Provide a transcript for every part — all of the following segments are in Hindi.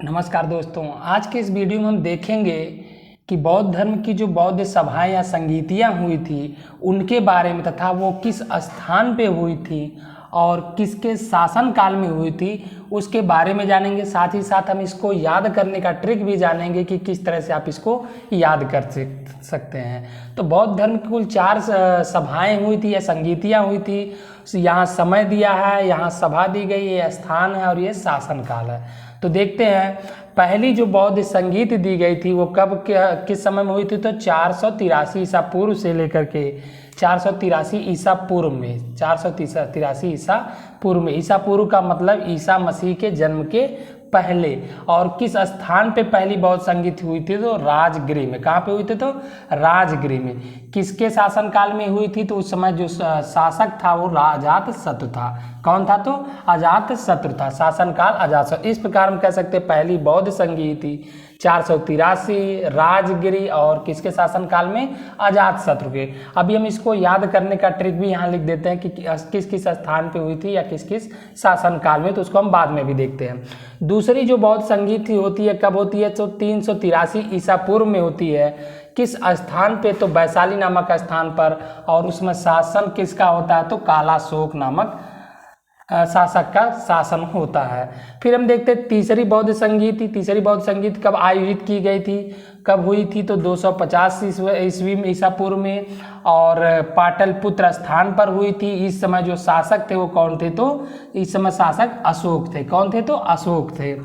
नमस्कार दोस्तों, आज के इस वीडियो में हम देखेंगे कि बौद्ध धर्म की जो बौद्ध सभाएं या संगीतियाँ हुई थी उनके बारे में, तथा वो किस स्थान पे हुई थी और किसके शासन काल में हुई थी उसके बारे में जानेंगे। साथ ही साथ हम इसको याद करने का ट्रिक भी जानेंगे कि किस तरह से आप इसको याद कर सकते हैं। तो बौद्ध धर्म की कुल 4 सभाएं हुई थी या संगीतियाँ हुई थी। यहाँ समय दिया है, यहाँ सभा दी गई, ये स्थान है और ये शासन काल है। तो देखते हैं, पहली जो बौद्ध संगीत दी गई थी वो कब किस समय में हुई थी? तो 483 ईसा पूर्व से लेकर के 483 ईसा पूर्व में, 483 ईसा पूर्व में। ईसा पूर्व का मतलब ईसा मसीह के जन्म के पहले। और किस स्थान पे पहली बौद्ध संगीत हुई थी? तो राजगृह में। कहाँ पे हुई थी? तो राजगृह में। किसके शासन काल में हुई थी? तो उस समय जो शासक था वो अजातशत्रु था। कौन था? तो अजातशत्रु था। शासन काल अजातशत्रु। इस प्रकार हम कह सकते हैं पहली बौद्ध संगीत थी 483 राजगिरी और किसके शासन काल में? अजातशत्रु के। अभी हम इसको याद करने का ट्रिक भी यहाँ लिख देते हैं कि किस किस स्थान पे हुई थी या किस किस शासन काल में, तो उसको हम बाद में भी देखते हैं। दूसरी जो बौद्ध संगीत होती है कब होती है? तो 383 ईसा पूर्व में होती है। किस स्थान पे? तो वैशाली नामक स्थान पर। और उसमें शासन किसका होता है? तो कालाशोक नामक शासक का शासन होता है। फिर हम देखते हैं तीसरी बौद्ध संगीत थी। तीसरी बौद्ध संगीत कब आयोजित की गई थी, कब हुई थी? तो 250 ईस्वी में, ईसा पूर्व में, और पाटलिपुत्र स्थान पर हुई थी। इस समय जो शासक थे वो कौन थे? तो इस समय शासक अशोक थे। कौन थे? तो अशोक थे।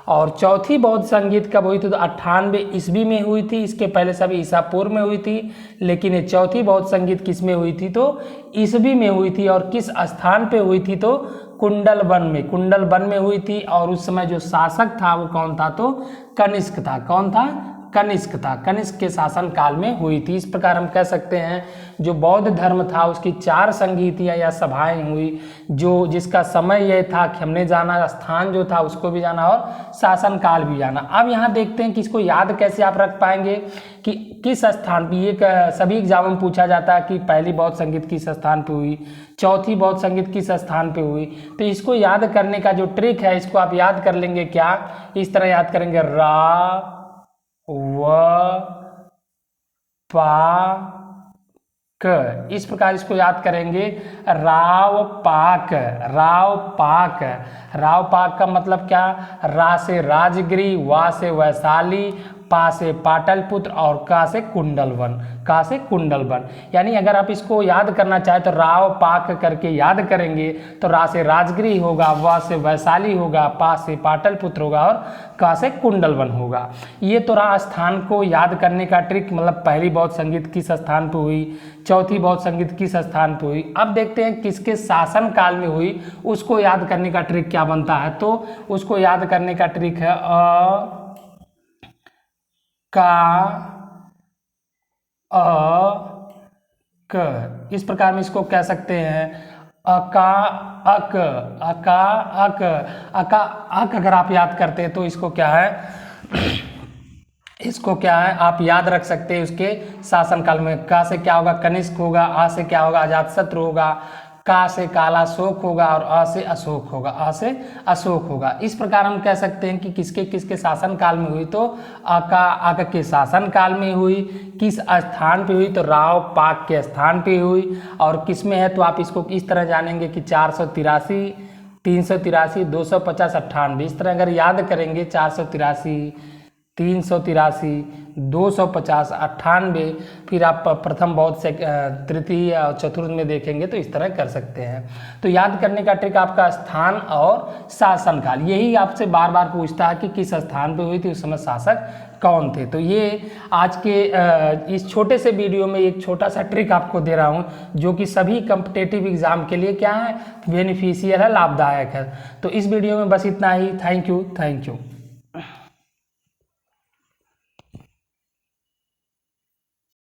और चौथी बौद्ध संगीत कब हुई थी? तो 98 ईस्वी में हुई थी। इसके पहले सभी ईसा पूर्व में हुई थी, लेकिन ये चौथी बौद्ध संगीत किस में हुई थी? तो ईस्वी में हुई थी। और किस स्थान पे हुई थी? तो कुंडलवन में। कुंडलवन में हुई थी। और उस समय जो शासक था वो कौन था? तो कनिष्क था। कौन था? कनिष्क था। कनिष्क के शासन काल में हुई थी। इस प्रकार हम कह सकते हैं जो बौद्ध धर्म था उसकी 4 संगीतियाँ या सभाएं हुई, जो जिसका समय यह था कि हमने जाना, स्थान जो था उसको भी जाना और शासन काल भी जाना। अब यहाँ देखते हैं कि इसको याद कैसे आप रख पाएंगे कि किस स्थान पर। ये सभी एग्जाम में पूछा जाता है कि पहली बौद्ध संगीत किस स्थान पर हुई, चौथी बौद्ध संगीत किस स्थान पर हुई। तो इसको याद करने का जो ट्रिक है इसको आप याद कर लेंगे। क्या? इस तरह याद करेंगे, रा व पा क। इस प्रकार इसको याद करेंगे। राव पाक। राव पाक। राव पाक का मतलब क्या? रा से राजगिरी, वा से वैशाली, पा से पाटलिपुत्र और का से कुंडलवन। का से कुंडलवन। यानी अगर आप इसको याद करना चाहें तो राव पाक करके याद करेंगे तो रा से राजगिरी होगा, वा से वैशाली होगा, पा से पाटलिपुत्र होगा और का से कुंडलवन होगा। ये तो रहा स्थान को याद करने का ट्रिक, मतलब पहली बौद्ध संगीत किस स्थान पर हुई, चौथी बौद्ध संगीत किस स्थान पर हुई। अब देखते हैं किसके शासन काल में हुई, उसको याद करने का ट्रिक क्या बनता है। तो उसको याद करने का ट्रिक है क। इस प्रकार में इसको कह सकते हैं अका अक। अका अक। अका अक अगर आप याद करते हैं तो इसको क्या है इसको क्या है आप याद रख सकते हैं उसके शासनकाल में। का से क्या होगा? कनिष्क होगा। आ से क्या होगा? अजातशत्रु होगा। का से कालाशोक होगा और अ से अशोक होगा। अ से अशोक होगा। इस प्रकार हम कह सकते हैं कि किसके किसके शासन काल में हुई। तो अका अक के शासन काल में हुई। किस स्थान पे हुई? तो राव पाक के स्थान पे हुई। और किस में है? तो आप इसको इस तरह जानेंगे कि 483 383 250 98। इस तरह अगर याद करेंगे 483 383 250 98, फिर आप प्रथम बौद्ध से तृतीय और चतुर्थ में देखेंगे तो इस तरह कर सकते हैं। तो याद करने का ट्रिक आपका स्थान और शासन काल, यही आपसे बार बार पूछता है कि किस स्थान पे हुई थी, उस समय शासक कौन थे। तो ये आज के इस छोटे से वीडियो में एक छोटा सा ट्रिक आपको दे रहा हूँ जो कि सभी कॉम्पिटिटिव एग्जाम के लिए क्या है? बेनिफिशियल है, लाभदायक है। तो इस वीडियो में बस इतना ही। Thank you.